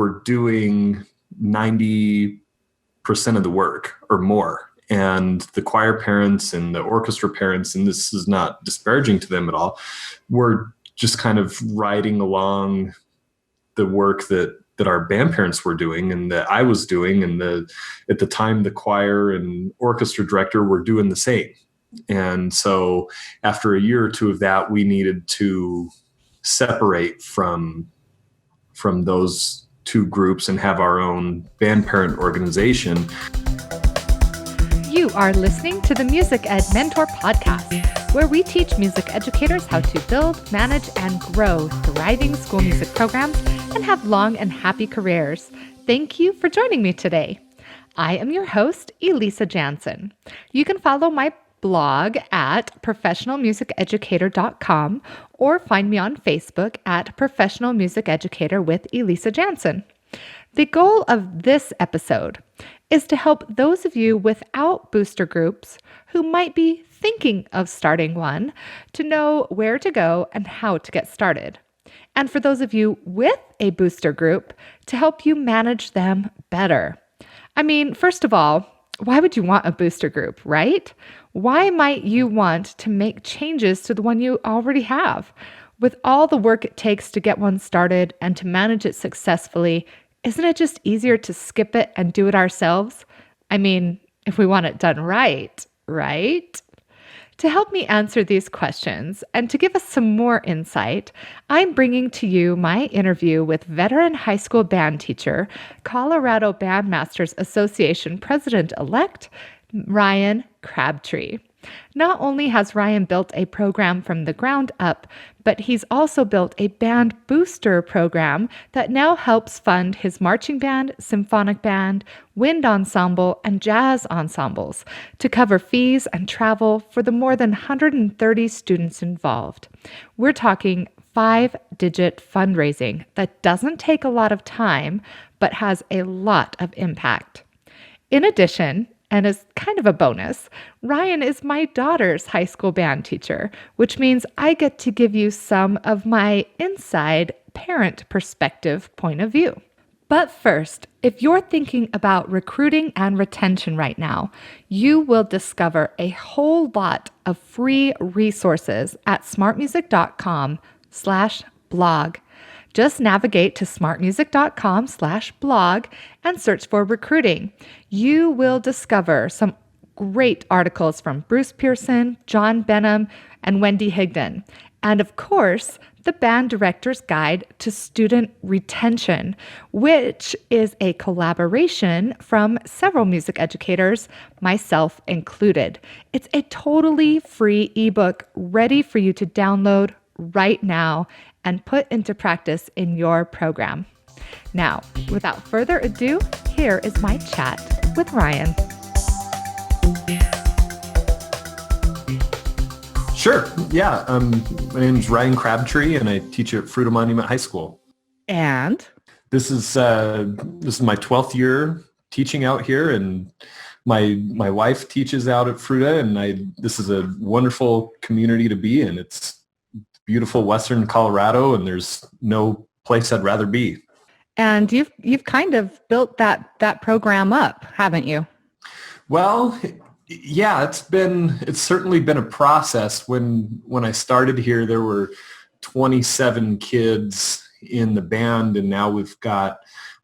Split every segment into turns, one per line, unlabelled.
were doing 90% of the work or more. And the choir parents and the orchestra parents, and this is not disparaging to them at all, were just kind of riding along the work that our band parents were doing and that I was doing. And at the time, the choir and orchestra director were doing the same. And so after a year or two of that, we needed to separate from those two groups and have our own band parent organization.
You are listening to the Music Ed Mentor Podcast, where we teach music educators how to build, manage, and grow thriving school music programs and have long and happy careers. Thank you for joining me today. I am your host, Elisa Jansen. You can follow my blog at professionalmusiceducator.com or find me on Facebook at Professional Music Educator with Elisa Jansen. The goal of this episode is to help those of you without booster groups who might be thinking of starting one to know where to go and how to get started. And for those of you with a booster group, to help you manage them better. I mean, first of all, why would you want a booster group, right? Why might you want to make changes to the one you already have? With all the work it takes to get one started and to manage it successfully, isn't it just easier to skip it and do it ourselves? I mean, if we want it done right? To help me answer these questions and to give us some more insight, I'm bringing to you my interview with veteran high school band teacher, Colorado Bandmasters Association President-elect, Ryan Crabtree. Not only has Ryan built a program from the ground up, but he's also built a band booster program that now helps fund his marching band, symphonic band, wind ensemble, and jazz ensembles to cover fees and travel for the more than 130 students involved. We're talking 5-digit fundraising that doesn't take a lot of time, but has a lot of impact. In addition, and as kind of a bonus, Ryan is my daughter's high school band teacher, which means I get to give you some of my inside parent perspective point of view. But first, if you're thinking about recruiting and retention right now, you will discover a whole lot of free resources at smartmusic.com/blog. Just navigate to smartmusic.com/blog and search for recruiting. You will discover some great articles from Bruce Pearson, John Benham, and Wendy Higdon. And of course, the Band Director's Guide to Student Retention, which is a collaboration from several music educators, myself included. It's a totally free ebook ready for you to download right now and put into practice in your program. Now, without further ado, here is my chat with Ryan.
Sure. Yeah. My name is Ryan Crabtree, and I teach at Fruita Monument High School.
And
this is my 12th year teaching out here, and my wife teaches out at Fruita, and this is a wonderful community to be in. It's beautiful Western Colorado, and there's no place I'd rather be.
And you've kind of built that program up, haven't you?
Well, yeah, it's certainly been a process. When I started here, there were 27 kids in the band, and now we're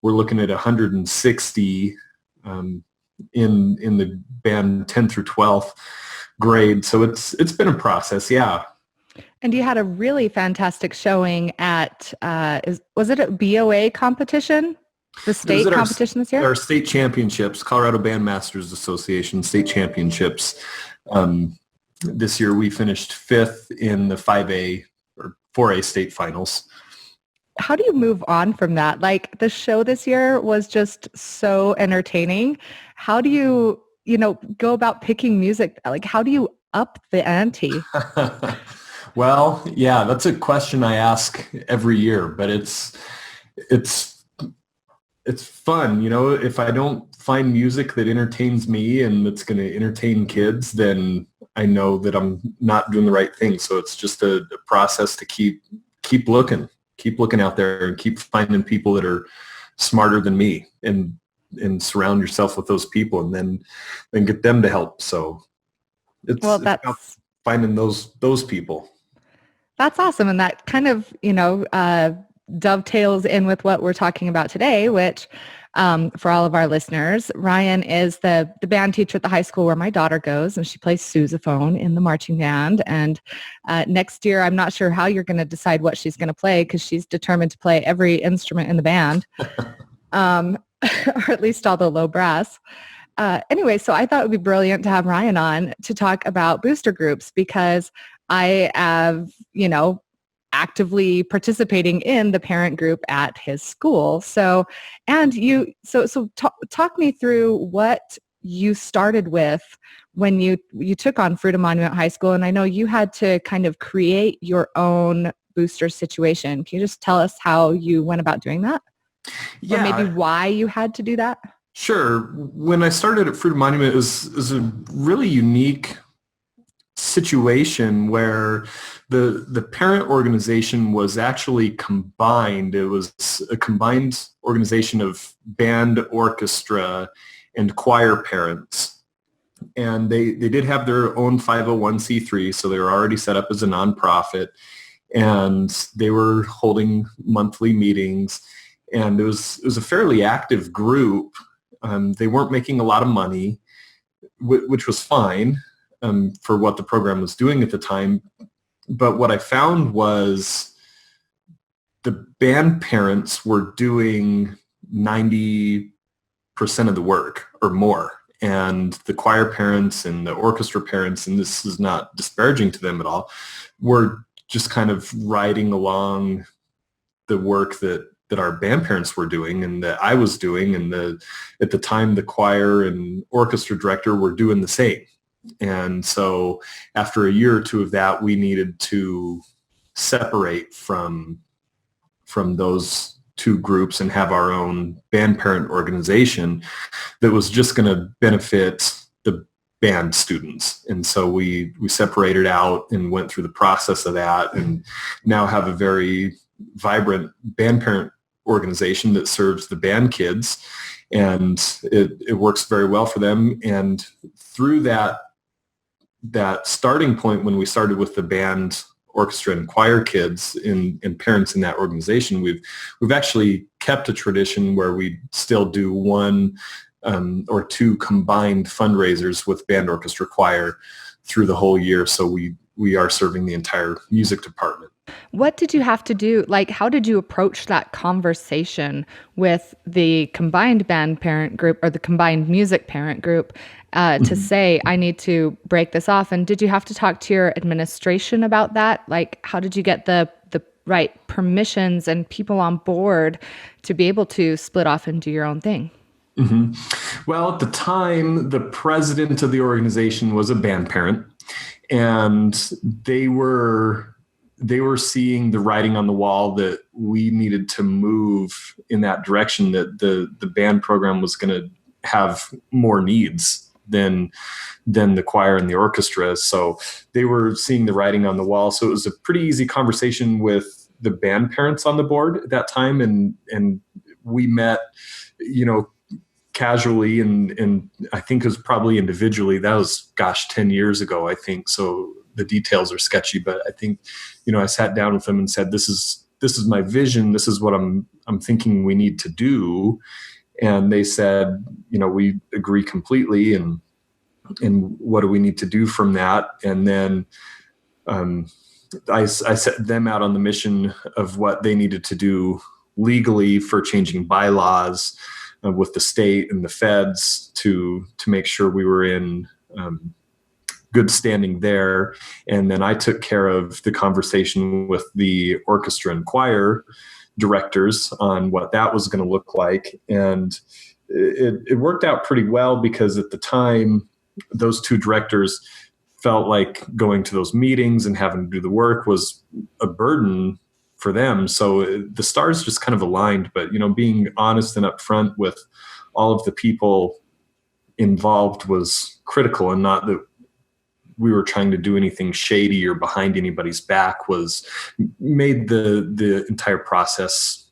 looking at 160 in the band 10 through 12th grade. So it's been a process, yeah.
And you had a really fantastic showing at, was it a BOA competition? The state competition this year?
Our state championships, Colorado Bandmasters Association state championships. This year we finished 5th in the 5A or 4A state finals.
How do you move on from that? Like, the show this year was just so entertaining. How do you, go about picking music? Like, how do you up the ante?
Well, yeah, that's a question I ask every year, but it's fun. If I don't find music that entertains me and that's going to entertain kids, then I know that I'm not doing the right thing. So it's just a process to keep looking out there and keep finding people that are smarter than me, and surround yourself with those people, and then get them to help. So
Well,
it's about
that's
finding those people.
That's awesome. And that kind of, dovetails in with what we're talking about today, which for all of our listeners, Ryan is the band teacher at the high school where my daughter goes, and she plays sousaphone in the marching band. And next year, I'm not sure how you're going to decide what she's going to play, because she's determined to play every instrument in the band, or at least all the low brass. Anyway, so I thought it would be brilliant to have Ryan on to talk about booster groups, because I have, actively participating in the parent group at his school. So, and talk me through what you started with when you took on Fruita Monument High School. And I know you had to kind of create your own booster situation. Can you just tell us how you went about doing that?
Yeah.
Or maybe why you had to do that?
Sure. When I started at Fruita Monument, it was a really unique situation where the parent organization was actually combined. It was a combined organization of band, orchestra, and choir parents. And they did have their own 501c3, so they were already set up as a nonprofit, and they were holding monthly meetings, and it was a fairly active group. They weren't making a lot of money, which was fine for what the program was doing at the time. But what I found was the band parents were doing 90% of the work or more. And the choir parents and the orchestra parents, and this is not disparaging to them at all, were just kind of riding along the work that our band parents were doing and that I was doing. And at the time, the choir and orchestra director were doing the same. And so after a year or two of that, we needed to separate from those two groups and have our own band parent organization that was just going to benefit the band students. And so we separated out and went through the process of that, and now have a very vibrant band parent organization that serves the band kids, and it works very well for them. And through that starting point, when we started with the band, orchestra, and choir kids and parents in that organization, we've actually kept a tradition where we still do one or two combined fundraisers with band, orchestra, choir through the whole year. So we are serving the entire music department.
What did you have to do? Like, how did you approach that conversation with the combined band parent group or the combined music parent group to say, I need to break this off? And did you have to talk to your administration about that? Like, how did you get the right permissions and people on board to be able to split off and do your own thing?
Mm-hmm. Well, at the time, the president of the organization was a band parent, and they were seeing the writing on the wall that we needed to move in that direction, that the band program was going to have more needs than the choir and the orchestra. So they were seeing the writing on the wall. So it was a pretty easy conversation with the band parents on the board at that time. And we met, casually, and I think it was probably individually. That was, 10 years ago, I think. So the details are sketchy, but I think, I sat down with them and said, this is my vision. This is what I'm thinking we need to do. And they said, we agree completely. And what do we need to do from that? And then I set them out on the mission of what they needed to do legally for changing bylaws with the state and the feds to make sure we were in good standing there. And then I took care of the conversation with the orchestra and choir directors on what that was going to look like. And it worked out pretty well, because at the time, those two directors felt like going to those meetings and having to do the work was a burden for them. So the stars just kind of aligned. But, being honest and upfront with all of the people involved was critical, and not that we were trying to do anything shady or behind anybody's back, made the entire process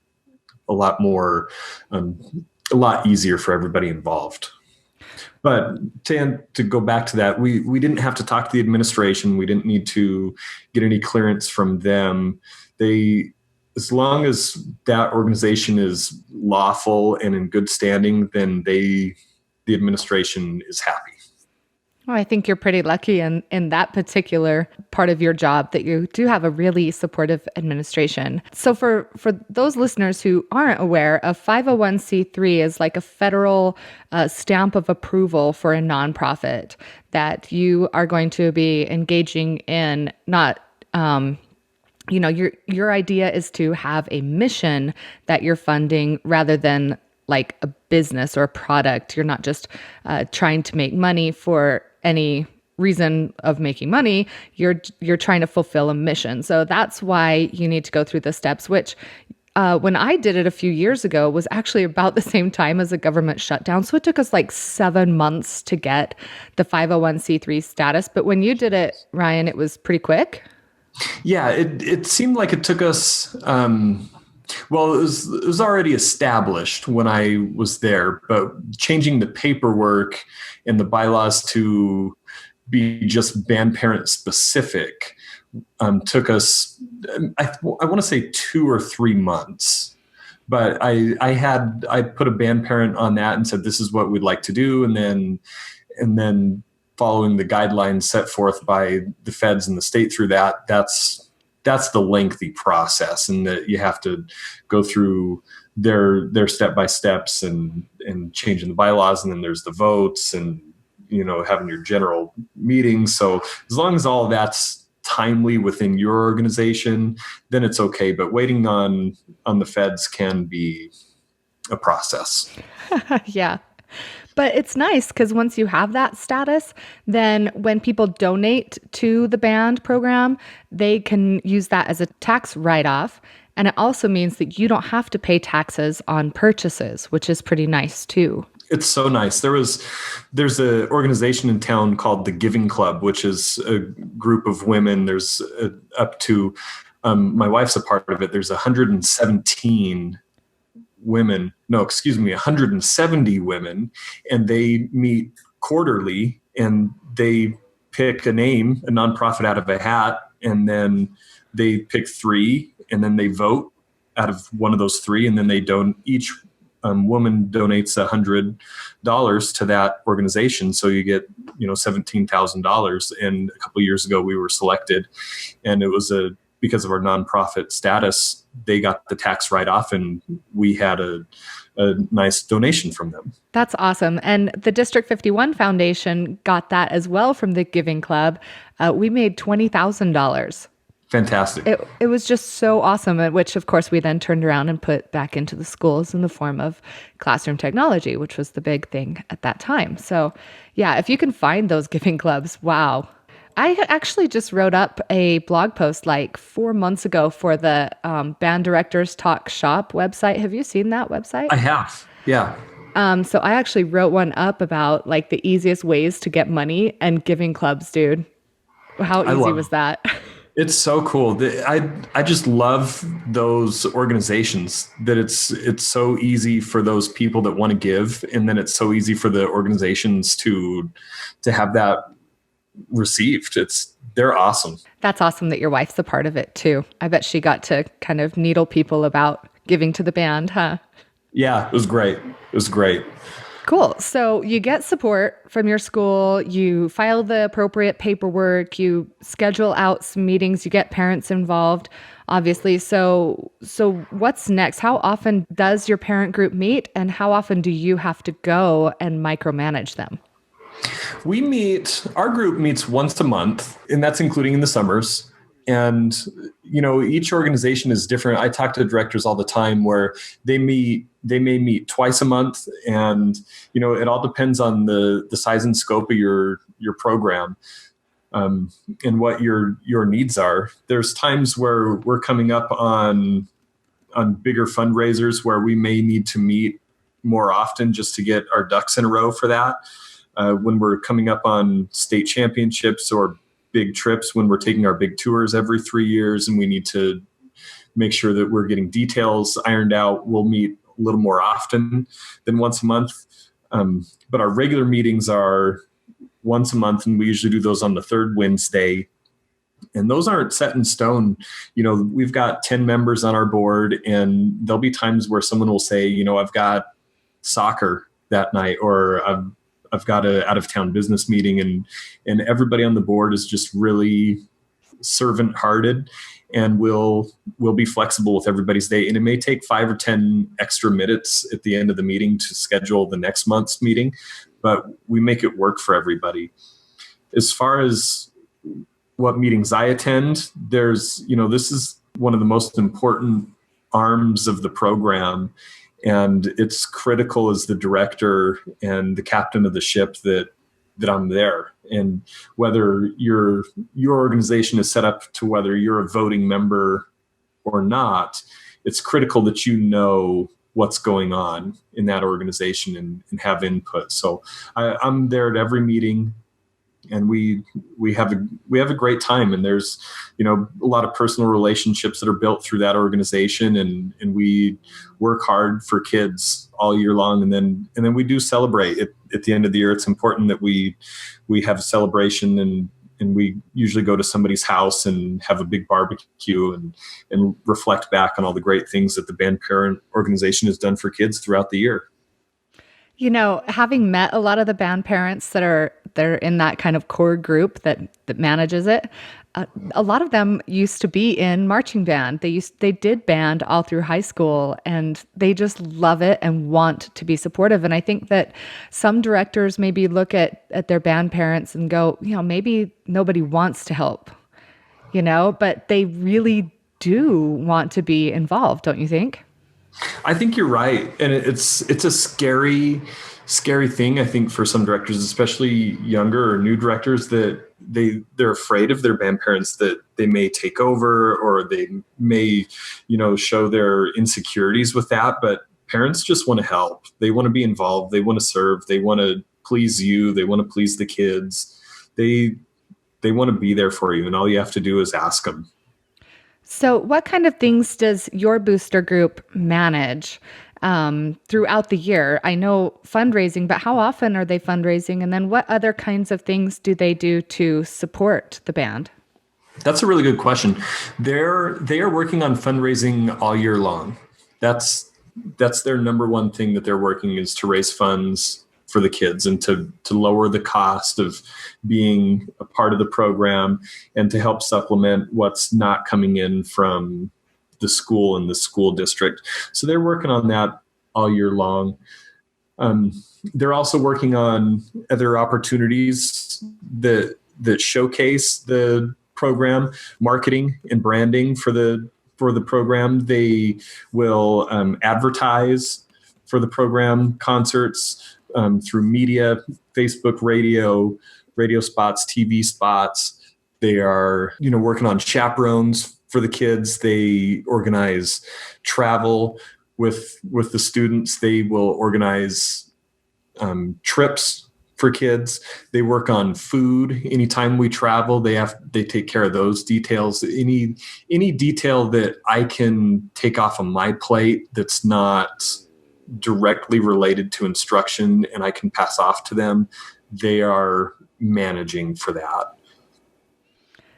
a lot more, a lot easier for everybody involved. But to go back to that, we didn't have to talk to the administration. We didn't need to get any clearance from them. As long as that organization is lawful and in good standing, then the administration is happy.
Well, I think you're pretty lucky in that particular part of your job that you do have a really supportive administration. So for those listeners who aren't aware, a 501c3 is like a federal stamp of approval for a nonprofit that you are going to be engaging in. Not, your idea is to have a mission that you're funding rather than like a business or a product. You're not just trying to make money for any reason of making money. You're trying to fulfill a mission. So that's why you need to go through the steps, which when I did it a few years ago was actually about the same time as a government shutdown. So it took us like 7 months to get the 501c3 status. But when you did it, Ryan, it was pretty quick.
Yeah, it seemed like it took us, well, it was already established when I was there, but changing the paperwork and the bylaws to be just band parent specific took us, I want to say 2 or 3 months. But I put a band parent on that and said, this is what we'd like to do. And then following the guidelines set forth by the feds and the state through that's the lengthy process, and that you have to go through their step-by-steps and changing the bylaws. And then there's the votes and, having your general meetings. So as long as all of that's timely within your organization, then it's okay. But waiting on the feds can be a process.
Yeah. But it's nice because once you have that status, then when people donate to the band program, they can use that as a tax write-off. And it also means that you don't have to pay taxes on purchases, which is pretty nice too.
It's so nice. There's an organization in town called the Giving Club, which is a group of women. There's up to, my wife's a part of it. There's 117 women, 170 women, and they meet quarterly, and they pick a name, a nonprofit out of a hat, and then they pick 3, and then they vote out of one of those 3, and then they don't. Each woman donates $100 to that organization, so you get $17,000. And a couple of years ago, we were selected, and it was because of our nonprofit status, they got the tax write-off, and we had a nice donation from them.
That's awesome. And the District 51 Foundation got that as well from the Giving Club. We made $20,000.
Fantastic.
It was just so awesome, which of course we then turned around and put back into the schools in the form of classroom technology, which was the big thing at that time. So yeah, if you can find those Giving Clubs, wow. I actually just wrote up a blog post like 4 months ago for the Band Directors Talk Shop website. Have you seen that website?
I have, yeah.
So I actually wrote one up about like the easiest ways to get money and Giving Clubs, dude. How easy was that?
It's so cool. I just love those organizations, that it's so easy for those people that want to give, and then it's so easy for the organizations to have that received. They're awesome. That's
awesome that your wife's a part of it too. I bet she got to kind of needle people about giving to the band, huh?
Yeah, it was great.
Cool. So you get support from your school, you file the appropriate paperwork, you schedule out some meetings, you get parents involved, obviously. So what's next? How often does your parent group meet, and how often do you have to go and micromanage them?
Our group meets once a month, and that's including in the summers. And, each organization is different. I talk to directors all the time where they may meet twice a month, and, it all depends on the size and scope of your program, and what your needs are. There's times where we're coming up on bigger fundraisers where we may need to meet more often just to get our ducks in a row for that. When we're coming up on state championships or big trips, when we're taking our big tours every 3 years, and we need to make sure that we're getting details ironed out. We'll meet a little more often than once a month. But our regular meetings are once a month, and we usually do those on the third Wednesday. And those aren't set in stone. We've got 10 members on our board, and there'll be times where someone will say, I've got soccer that night, or I've got a out of town business meeting, and everybody on the board is just really servant hearted, and we'll be flexible with everybody's day. And it may take 5 or 10 extra minutes at the end of the meeting to schedule the next month's meeting, but we make it work for everybody. As far as what meetings I attend, this is one of the most important arms of the program. And it's critical as the director and the captain of the ship that I'm there. And whether your organization is set up to whether you're a voting member or not, it's critical that you know what's going on in that organization and have input. So I'm there at every meeting, and we have a great time. And there's a lot of personal relationships that are built through that organization, and we work hard for kids all year long. And then we do celebrate at the end of the year. It's important that we have a celebration, and we usually go to somebody's house and have a big barbecue and reflect back on all the great things that the band parent organization has done for kids throughout the year.
Having met a lot of the band parents they're in that kind of core group that manages it, a lot of them used to be in marching band. They did band all through high school, and they just love it and want to be supportive. And I think that some directors maybe look at their band parents and go, maybe nobody wants to help, but they really do want to be involved, don't you think?
I think you're right. And it's a scary thing, I think, for some directors, especially younger or new directors, that they're afraid of their band parents, that they may take over, or they may, show their insecurities with that. But parents just want to help. They want to be involved. They want to serve. They want to please you. They want to please the kids. They want to be there for you. And all you have to do is ask them.
So what kind of things does your booster group manage throughout the year? I know fundraising, but how often are they fundraising? And then what other kinds of things do they do to support the band?
That's a really good question. They are working on fundraising all year long. That's their number one thing that they're working, is to raise funds for the kids and to lower the cost of being a part of the program, and to help supplement what's not coming in from the school and the school district. So they're working on that all year long. They're also working on other opportunities that showcase the program, marketing and branding for the program. They will advertise for the program, concerts, through media, Facebook, radio spots, TV spots. They are, working on chaperones for the kids. They organize travel with the students. They will organize trips for kids. They work on food. Anytime we travel, they take care of those details. Any detail that I can take off of my plate that's not directly related to instruction and I can pass off to them, they are managing for that.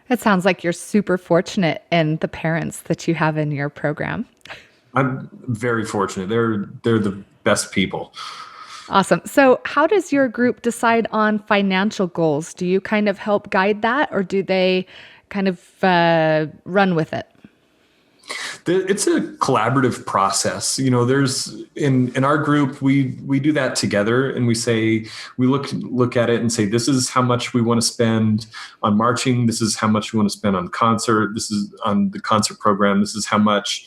It sounds like you're super fortunate in the parents that you have in your program.
I'm very fortunate. They're the best people.
Awesome. So how does your group decide on financial goals? Do you kind of help guide that, or do they kind of run with it?
It's a collaborative process. There's in our group, we do that together, and we look at it and say, this is how much we want to spend on marching. This is how much we want to spend on concert. This is on the concert program. This is how much,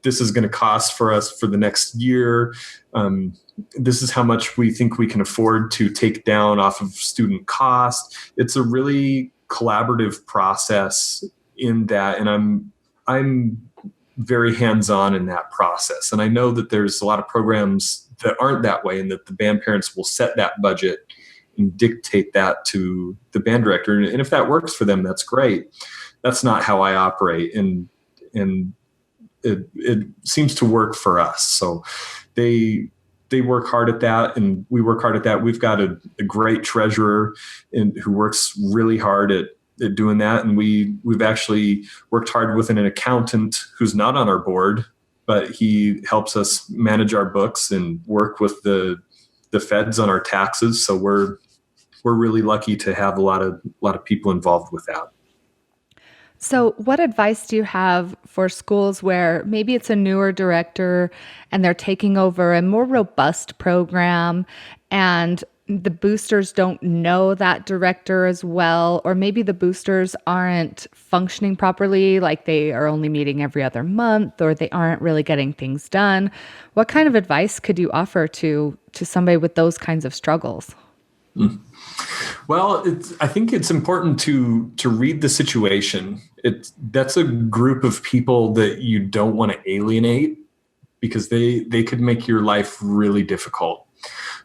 this is going to cost for us for the next year. This is how much we think we can afford to take down off of student cost. It's a really collaborative process in that. And I'm very hands-on in that process. And I know that there's a lot of programs that aren't that way, and that the band parents will set that budget and dictate that to the band director. And if that works for them, that's great. That's not how I operate. And and it seems to work for us. So they work hard at that, and we work hard at that. We've got a great treasurer who works really hard at doing that. And we've actually worked hard with an accountant who's not on our board, but he helps us manage our books and work with the feds on our taxes. So we're really lucky to have a lot of people involved with that.
So what advice do you have for schools where maybe it's a newer director and they're taking over a more robust program and the boosters don't know that director as well, or maybe the boosters aren't functioning properly, like they are only meeting every other month, or they aren't really getting things done? What kind of advice could you offer to somebody with those kinds of struggles?
Well, I think it's important to read the situation. That's a group of people that you don't want to alienate, because they could make your life really difficult.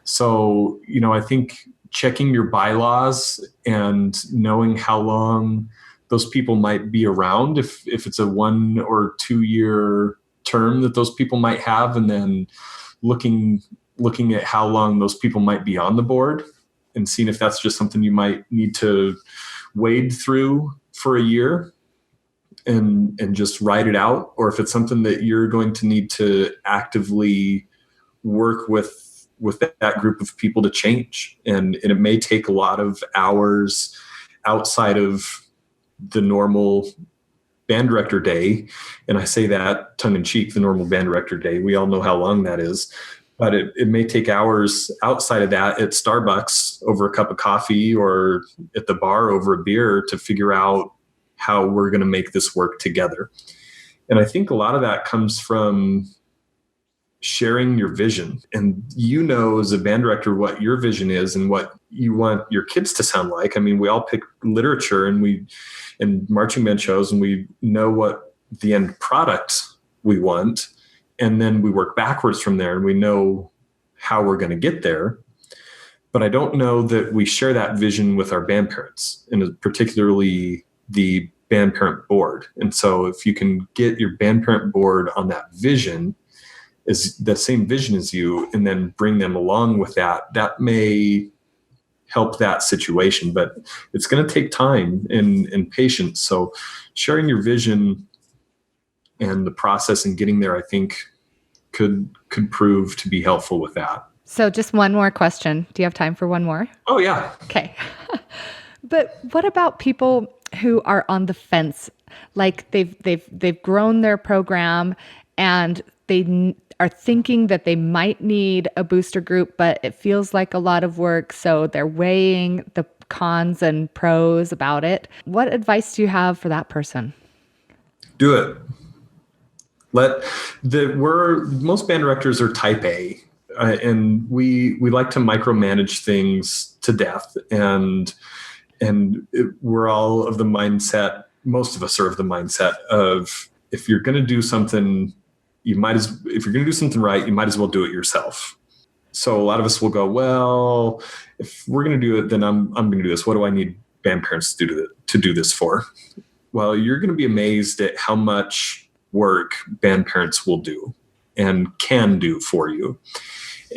So, I think checking your bylaws and knowing how long those people might be around, if it's a 1 or 2 year term that those people might have, and then looking at how long those people might be on the board, and seeing if that's just something you might need to wade through for a year and just ride it out, or if it's something that you're going to need to actively work with that group of people to change. And it may take a lot of hours outside of the normal band director day. And I say that tongue in cheek, the normal band director day. We all know how long that is. But it may take hours outside of that at Starbucks over a cup of coffee, or at the bar over a beer, to figure out how we're going to make this work together. And I think a lot of that comes from sharing your vision. And as a band director, what your vision is and what you want your kids to sound like. I mean, we all pick literature and marching band shows, and we know what the end product we want. And then we work backwards from there, and we know how we're going to get there. But I don't know that we share that vision with our band parents, and particularly the band parent board. And so if you can get your band parent board on that vision, is the same vision as you, and then bring them along with that may help that situation. But it's going to take time and patience. So sharing your vision and the process and getting there, I think, could prove to be helpful with that.
So just one more question. Do you have time for one more?
Oh, yeah.
Okay. But what about people who are on the fence? Like they've grown their program and they are thinking that they might need a booster group, but it feels like a lot of work. So they're weighing the cons and pros about it. What advice do you have for that person?
Do it. Most band directors are type A, and we like to micromanage things to death. And we're all of the mindset. Most of us are of the mindset of, if you're going to do something, if you're going to do something right, you might as well do it yourself. So a lot of us will go, well, if we're going to do it, then I'm going to do this. What do I need band parents to do this for? Well, you're going to be amazed at how much work band parents will do and can do for you.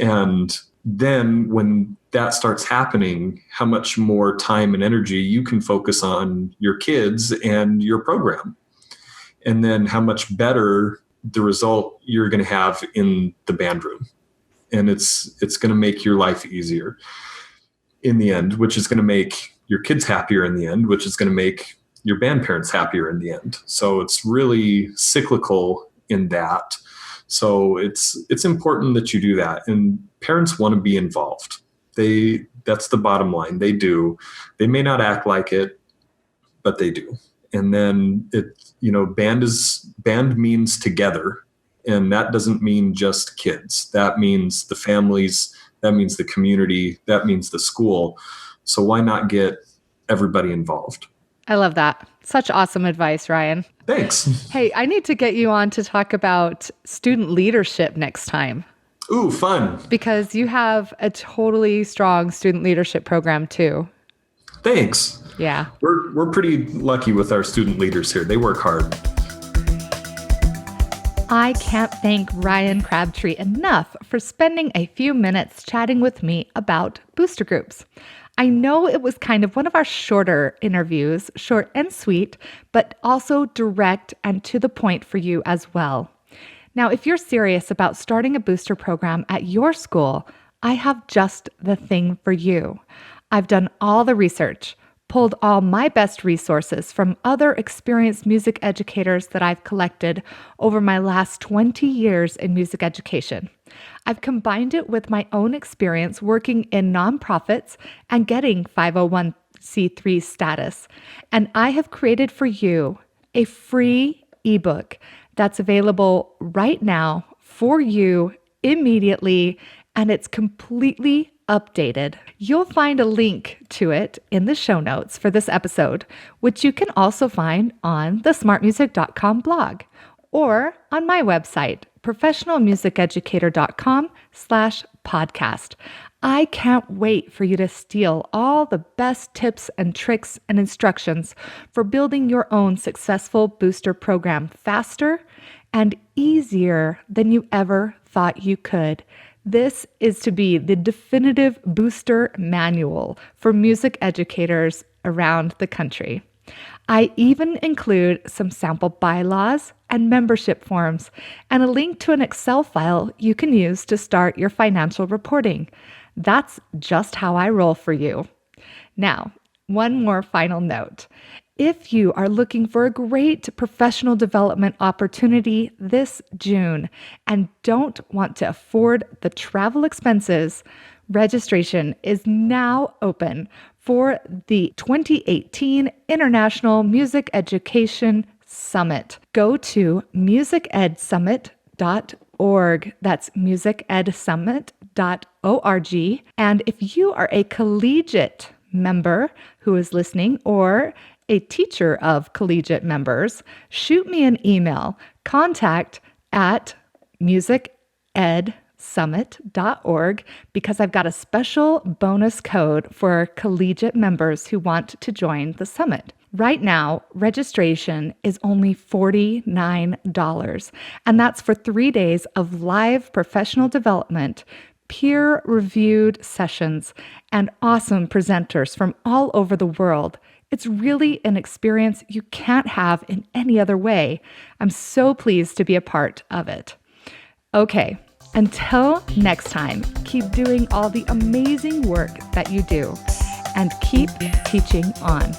And then when that starts happening, how much more time and energy you can focus on your kids and your program. And then how much better the result you're going to have in the band room. And it's going to make your life easier in the end, which is going to make your kids happier in the end, which is going to make your band parents happier in the end. So it's really cyclical in that. So it's important that you do that. And parents want to be involved. That's the bottom line. They do. They may not act like it, but they do. And then band means together. And that doesn't mean just kids. That means the families, that means the community, that means the school. So why not get everybody involved?
I love that. Such awesome advice, Ryan.
Thanks.
Hey, I need to get you on to talk about student leadership next time.
Ooh, fun.
Because you have a totally strong student leadership program too.
Thanks.
Yeah.
We're pretty lucky with our student leaders here. They work hard.
I can't thank Ryan Crabtree enough for spending a few minutes chatting with me about booster groups. I know it was kind of one of our shorter interviews, short and sweet, but also direct and to the point for you as well. Now, if you're serious about starting a booster program at your school, I have just the thing for you. I've done all the research, pulled all my best resources from other experienced music educators that I've collected over my last 20 years in music education. I've combined it with my own experience working in nonprofits and getting 501c3 status. And I have created for you a free ebook that's available right now for you immediately, and it's completely updated. You'll find a link to it in the show notes for this episode, which you can also find on the smartmusic.com blog or on my website, professionalmusiceducator.com/podcast. I can't wait for you to steal all the best tips and tricks and instructions for building your own successful booster program faster and easier than you ever thought you could. This is to be the definitive booster manual for music educators around the country. I even include some sample bylaws and membership forms and a link to an Excel file you can use to start your financial reporting. That's just how I roll for you. Now, one more final note. If you are looking for a great professional development opportunity this June and don't want to afford the travel expenses, registration is now open for the 2018 International Music Education Summit. Go to musicedsummit.org. That's musicedsummit.org. And if you are a collegiate member who is listening or a teacher of collegiate members, shoot me an email, contact@musicedsummit.org, because I've got a special bonus code for collegiate members who want to join the summit. Right now, registration is only $49, and that's for 3 days of live professional development, peer-reviewed sessions, and awesome presenters from all over the world. It's really an experience you can't have in any other way. I'm so pleased to be a part of it. Okay, until next time, keep doing all the amazing work that you do and keep teaching on.